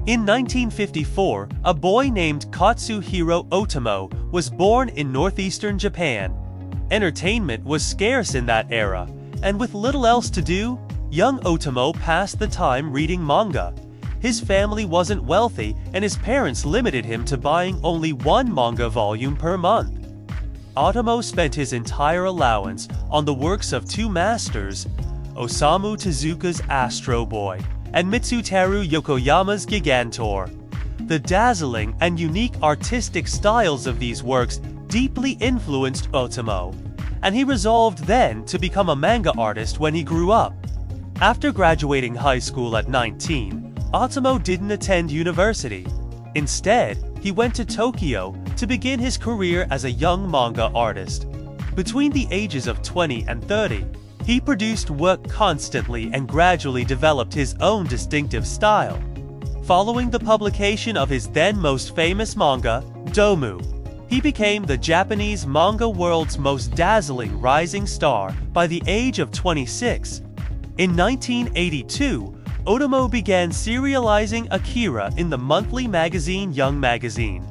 In 1954, a boy named Katsuhiro Otomo was born in northeastern Japan. Entertainment was scarce in that era, and with little else to do, young Otomo passed the time reading manga. His family wasn't wealthy, and his parents limited him to buying only one manga volume per month. Otomo spent his entire allowance on the works of two masters, Osamu Tezuka's Astro Boy and Mitsuteru Yokoyama's Gigantor. The dazzling and unique artistic styles of these works deeply influenced Otomo, and he resolved then to become a manga artist when he grew up. After graduating high school at 19, Otomo didn't attend university. Instead, he went to Tokyo to begin his career as a young manga artist. Between the ages of 20 and 30, he produced work constantly and gradually developed his own distinctive style. Following the publication of his then most famous manga, Domu, he became the Japanese manga world's most dazzling rising star by the age of 26. In 1982, Otomo began serializing Akira in the monthly magazine Young Magazine.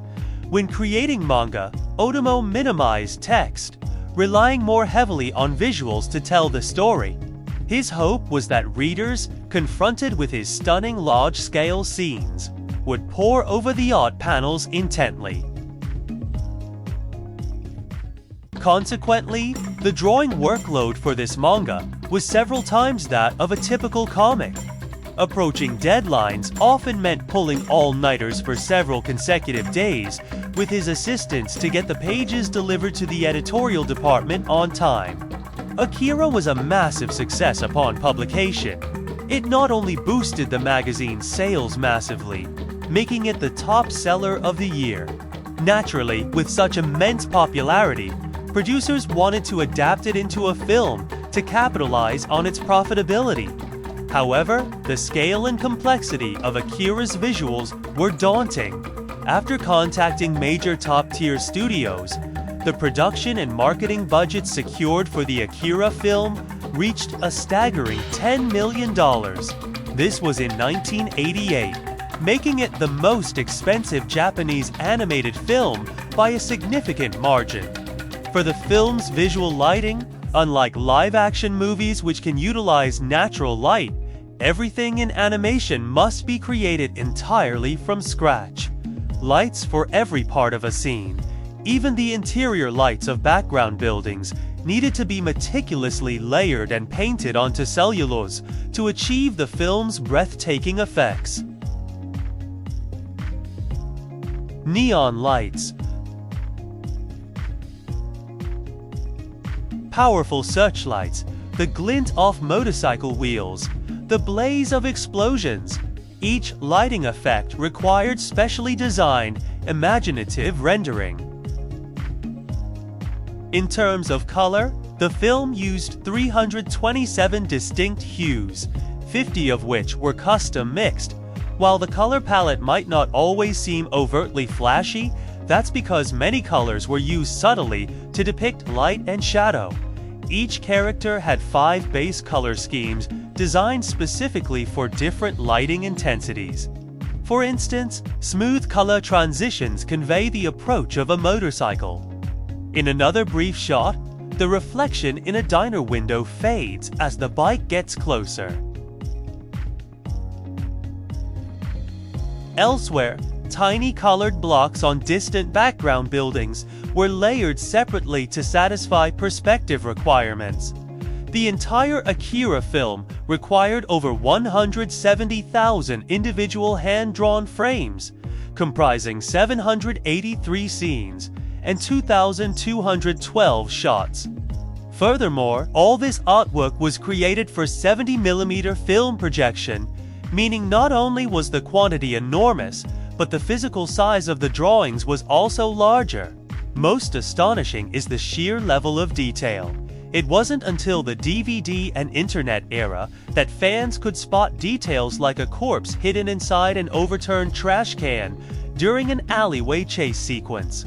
When creating manga, Otomo minimized text, relying more heavily on visuals to tell the story. His hope was that readers, confronted with his stunning large-scale scenes, would pore over the art panels intently. Consequently, the drawing workload for this manga was several times that of a typical comic. Approaching deadlines often meant pulling all-nighters for several consecutive days with his assistants to get the pages delivered to the editorial department on time. Akira was a massive success upon publication. It not only boosted the magazine's sales massively, making it the top seller of the year. Naturally, with such immense popularity, producers wanted to adapt it into a film to capitalize on its profitability. However, the scale and complexity of Akira's visuals were daunting. After contacting major top-tier studios, the production and marketing budget secured for the Akira film reached a staggering $10 million. This was in 1988, making it the most expensive Japanese animated film by a significant margin. For the film's visual lighting, unlike live-action movies which can utilize natural light, everything in animation must be created entirely from scratch. Lights for every part of a scene, even the interior lights of background buildings, needed to be meticulously layered and painted onto cellulose to achieve the film's breathtaking effects. Neon lights. Powerful searchlights, the glint off motorcycle wheels, the blaze of explosions. Each lighting effect required specially designed, imaginative rendering. In terms of color, the film used 327 distinct hues, 50 of which were custom mixed. While the color palette might not always seem overtly flashy, that's because many colors were used subtly to depict light and shadow. Each character had 5 base color schemes designed specifically for different lighting intensities. For instance, smooth color transitions convey the approach of a motorcycle. In another brief shot, the reflection in a diner window fades as the bike gets closer. Elsewhere, tiny colored blocks on distant background buildings were layered separately to satisfy perspective requirements. The entire Akira film required over 170,000 individual hand-drawn frames, comprising 783 scenes and 2,212 shots. Furthermore, all this artwork was created for 70mm film projection, meaning not only was the quantity enormous, but the physical size of the drawings was also larger. Most astonishing is the sheer level of detail. It wasn't until the DVD and internet era that fans could spot details like a corpse hidden inside an overturned trash can during an alleyway chase sequence.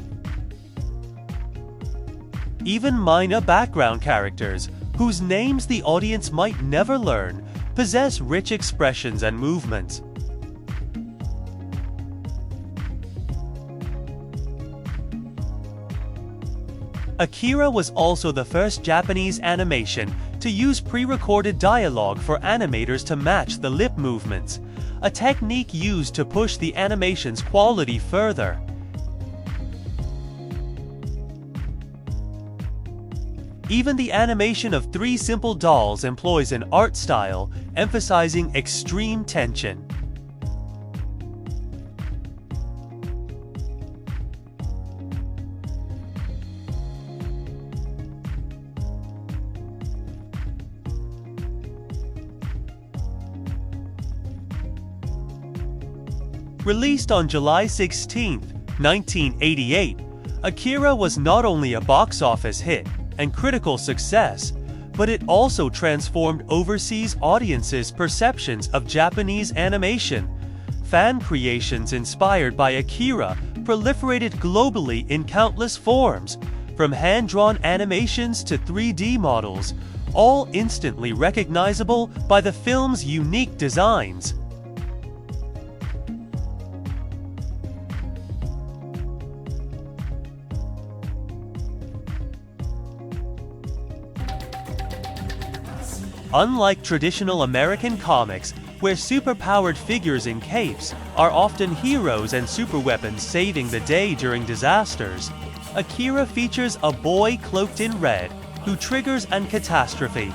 Even minor background characters, whose names the audience might never learn, possess rich expressions and movements. Akira was also the first Japanese animation to use pre-recorded dialogue for animators to match the lip movements, a technique used to push the animation's quality further. Even the animation of three simple dolls employs an art style emphasizing extreme tension. Released on July 16, 1988, Akira was not only a box office hit and critical success, but it also transformed overseas audiences' perceptions of Japanese animation. Fan creations inspired by Akira proliferated globally in countless forms, from hand-drawn animations to 3D models, all instantly recognizable by the film's unique designs. Unlike traditional American comics, where superpowered figures in capes are often heroes and superweapons saving the day during disasters, Akira features a boy cloaked in red who triggers a catastrophe.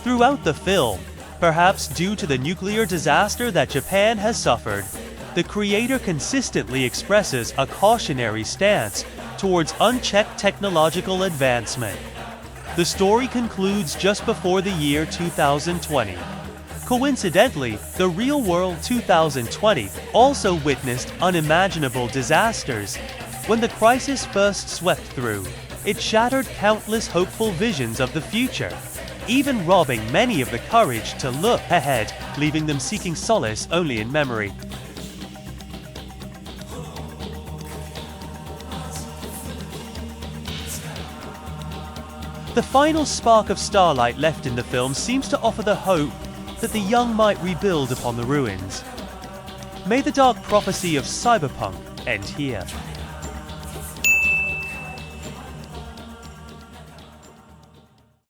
Throughout the film, perhaps due to the nuclear disaster that Japan has suffered, the creator consistently expresses a cautionary stance towards unchecked technological advancement. The story concludes just before the year 2020. Coincidentally, the real-world 2020 also witnessed unimaginable disasters. When the crisis first swept through, it shattered countless hopeful visions of the future, even robbing many of the courage to look ahead, leaving them seeking solace only in memory. The final spark of starlight left in the film seems to offer the hope that the young might rebuild upon the ruins. May the dark prophecy of cyberpunk end here.